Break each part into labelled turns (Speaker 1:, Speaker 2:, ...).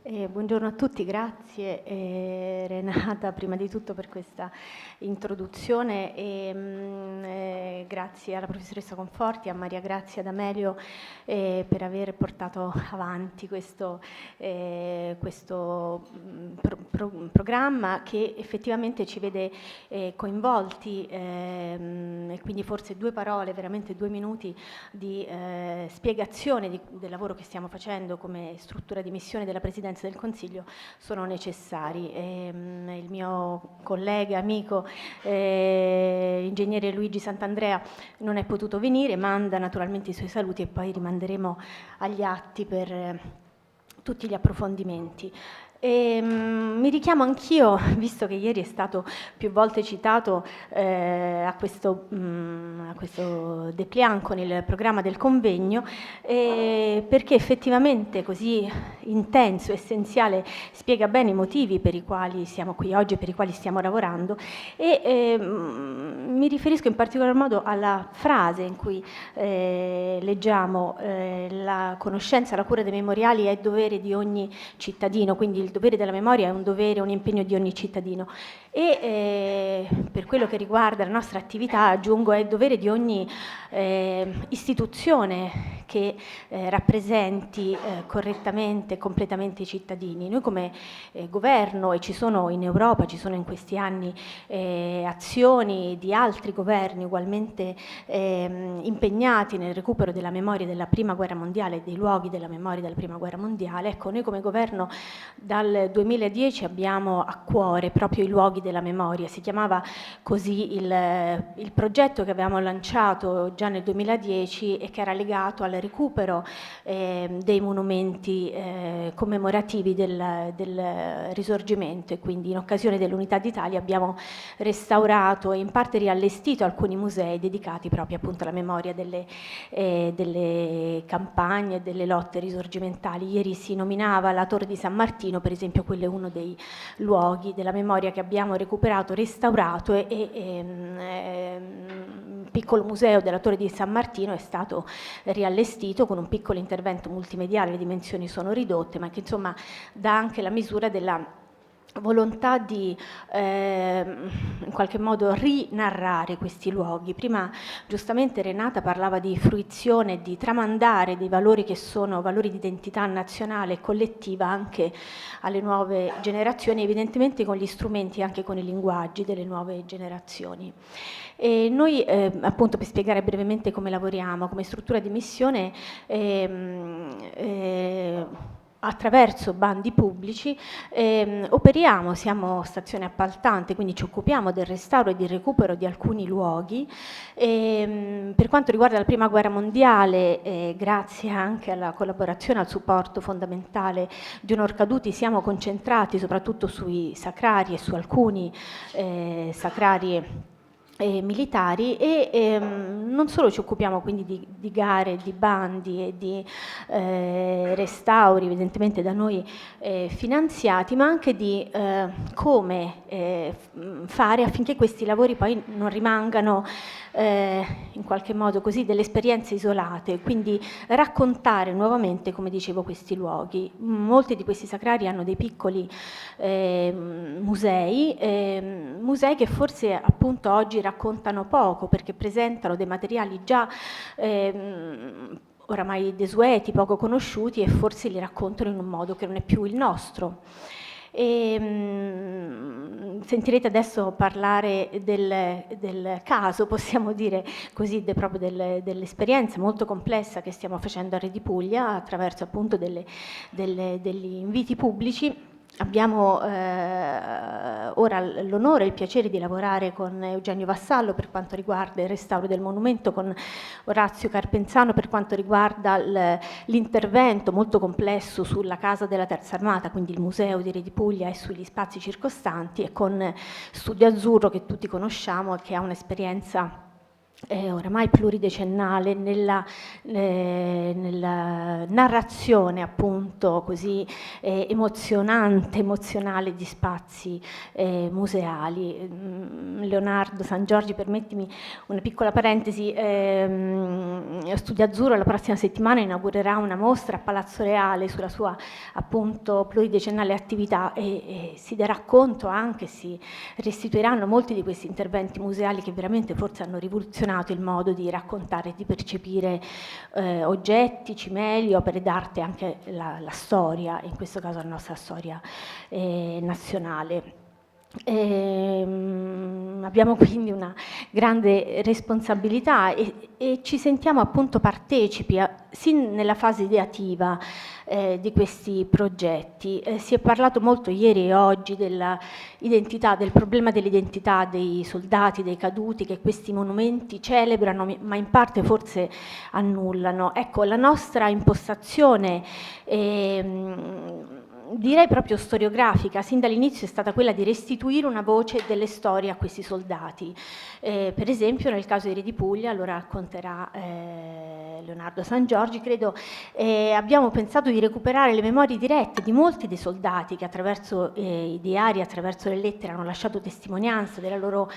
Speaker 1: Buongiorno a tutti, grazie Renata prima di tutto per questa introduzione e grazie alla professoressa Conforti, a Maria Grazia e ad Amelio per aver portato avanti questo programma che effettivamente ci vede coinvolti e quindi forse due parole, veramente 2 minuti di spiegazione del lavoro che stiamo facendo come struttura di missione della Presidenza del Consiglio sono necessari. Il mio collega, amico, ingegnere Luigi Sant'Andrea non è potuto venire, manda naturalmente i suoi saluti e poi rimanderemo agli atti per tutti gli approfondimenti. Mi richiamo anch'io, visto che ieri è stato più volte citato a questo dépliant con il programma del convegno, perché effettivamente così intenso, essenziale, spiega bene i motivi per i quali siamo qui oggi, per i quali stiamo lavorando e mi riferisco in particolar modo alla frase in cui leggiamo la conoscenza, la cura dei memoriali è dovere di ogni cittadino, quindi il dovere della memoria è un dovere, un impegno di ogni cittadino e per quello che riguarda la nostra attività aggiungo è il dovere di ogni istituzione che rappresenti correttamente, completamente i cittadini. Noi come governo, e ci sono in Europa, ci sono in questi anni azioni di altri governi ugualmente impegnati nel recupero della memoria della Prima Guerra Mondiale e dei luoghi della memoria della Prima Guerra Mondiale, ecco, noi come governo dal 2010 abbiamo a cuore proprio i luoghi della memoria. Si chiamava così il progetto che avevamo lanciato già nel 2010 e che era legato al recupero dei monumenti commemorativi del Risorgimento e quindi in occasione dell'Unità d'Italia abbiamo restaurato e in parte riallestito alcuni musei dedicati proprio appunto alla memoria delle campagne e delle lotte risorgimentali. Ieri si nominava la Torre di San Martino, per esempio, quello è uno dei luoghi della memoria che abbiamo recuperato, restaurato il piccolo museo della Torre di San Martino è stato riallestito con un piccolo intervento multimediale, le dimensioni sono ridotte, ma che insomma dà anche la misura della volontà di in qualche modo rinarrare questi luoghi. Prima giustamente Renata parlava di fruizione, di tramandare dei valori che sono valori di identità nazionale e collettiva anche alle nuove generazioni, evidentemente con gli strumenti, anche con i linguaggi delle nuove generazioni. E noi appunto, per spiegare brevemente come lavoriamo, come struttura di missione attraverso bandi pubblici operiamo, siamo stazione appaltante, quindi ci occupiamo del restauro e del recupero di alcuni luoghi. Per quanto riguarda la Prima Guerra Mondiale, grazie anche alla collaborazione, al supporto fondamentale di Onor Caduti, siamo concentrati soprattutto sui sacrari e su alcuni sacrari militari e non solo ci occupiamo quindi di gare, di bandi e di restauri evidentemente da noi finanziati, ma anche di come fare affinché questi lavori poi non rimangano in qualche modo così delle esperienze isolate, quindi raccontare nuovamente, come dicevo, questi luoghi. Molti di questi sacrari hanno dei piccoli musei che forse appunto oggi raccontano poco perché presentano dei materiali già oramai desueti, poco conosciuti e forse li raccontano in un modo che non è più il nostro. Sentirete adesso parlare del caso, possiamo dire così, proprio dell'esperienza molto complessa che stiamo facendo a Re di Puglia attraverso appunto degli inviti pubblici. Abbiamo ora l'onore e il piacere di lavorare con Eugenio Vassallo per quanto riguarda il restauro del monumento, con Orazio Carpenzano per quanto riguarda l'intervento molto complesso sulla Casa della Terza Armata, quindi il Museo di Re di Puglia e sugli spazi circostanti, e con Studio Azzurro che tutti conosciamo e che ha un'esperienza oramai pluridecennale nella narrazione appunto così emozionale di spazi museali. Leonardo San Giorgi, permettimi una piccola parentesi, Studio Azzurro la prossima settimana inaugurerà una mostra a Palazzo Reale sulla sua appunto pluridecennale attività e si darà conto anche, si restituiranno molti di questi interventi museali che veramente forse hanno rivoluzionato il modo di raccontare e di percepire oggetti, cimeli, opere d'arte, anche la storia, in questo caso la nostra storia nazionale. Abbiamo quindi una grande responsabilità e ci sentiamo appunto partecipi sin nella fase ideativa di questi progetti. Si è parlato molto ieri e oggi dell'identità, del problema dell'identità dei soldati, dei caduti che questi monumenti celebrano, ma in parte forse annullano. Ecco, la nostra impostazione direi proprio storiografica, sin dall'inizio è stata quella di restituire una voce delle storie a questi soldati. Per esempio nel caso di Re di Puglia, lo racconterà Leonardo San Giorgi, credo, abbiamo pensato di recuperare le memorie dirette di molti dei soldati che attraverso i diari, attraverso le lettere hanno lasciato testimonianza della loro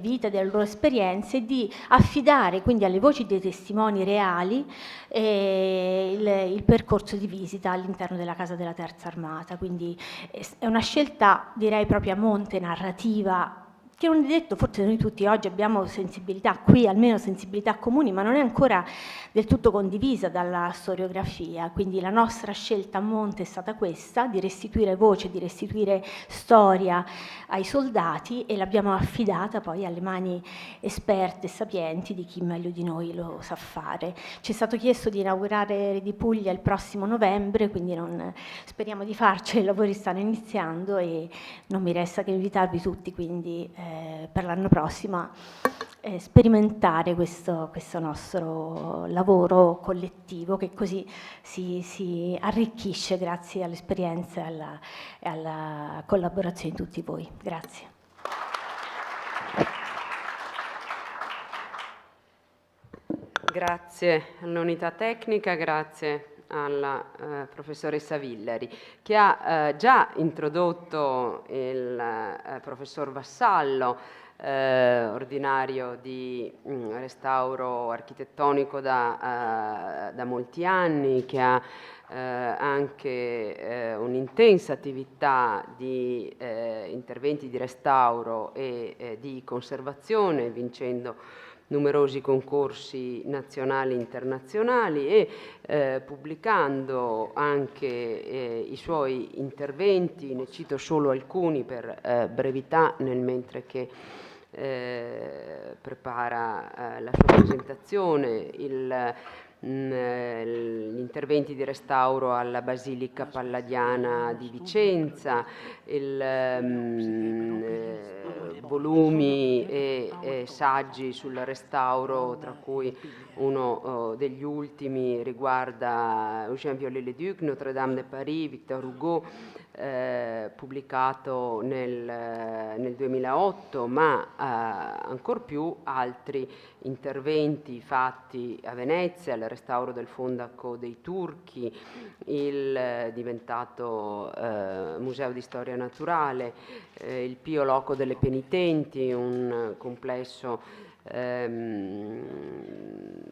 Speaker 1: vita, delle loro esperienze, e di affidare quindi alle voci dei testimoni reali il percorso di visita all'interno della Casa della Terza Armata. Quindi è una scelta, direi, proprio a monte narrativa, che non è detto, forse noi tutti oggi abbiamo sensibilità, qui almeno sensibilità comuni, ma non è ancora del tutto condivisa dalla storiografia. Quindi la nostra scelta a monte è stata questa, di restituire voce, di restituire storia ai soldati, e l'abbiamo affidata poi alle mani esperte e sapienti di chi meglio di noi lo sa fare. Ci è stato chiesto di inaugurare Re di Puglia il prossimo novembre, quindi speriamo di farcela, i lavori stanno iniziando e non mi resta che invitarvi tutti quindi per l'anno prossimo a sperimentare questo nostro lavoro collettivo, che così si arricchisce grazie all'esperienza e alla collaborazione di tutti voi. Grazie.
Speaker 2: Grazie all'unità tecnica, grazie alla professoressa Villari, che ha già introdotto il professor Vassallo, ordinario di restauro architettonico da molti anni, che ha anche un'intensa attività di interventi di restauro e di conservazione, vincendo numerosi concorsi nazionali e internazionali e pubblicando anche i suoi interventi. Ne cito solo alcuni per brevità, nel mentre che prepara la sua presentazione. Gli interventi di restauro alla Basilica Palladiana di Vicenza, volumi e saggi sul restauro, tra cui uno degli ultimi riguarda Eugène Viollet-le-Duc, Notre-Dame de Paris, Victor Hugo, pubblicato nel 2008, ma ancor più altri interventi fatti a Venezia, il restauro del Fondaco dei Turchi, il diventato Museo di Storia Naturale, il Pio Loco delle Penitenti, un complesso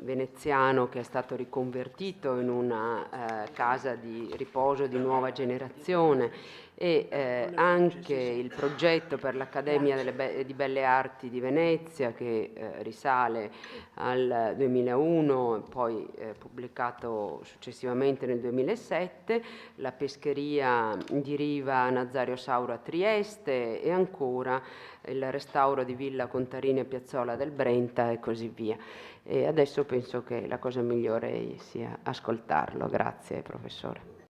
Speaker 2: veneziano che è stato riconvertito in una casa di riposo di nuova generazione, e anche il progetto per l'Accademia di Belle Arti di Venezia, che risale al 2001 e poi pubblicato successivamente nel 2007, la pescheria di riva Nazario Sauro a Trieste, e ancora il restauro di Villa Contarini e Piazzola del Brenta, e così via. E adesso penso che la cosa migliore sia ascoltarlo. Grazie, professore.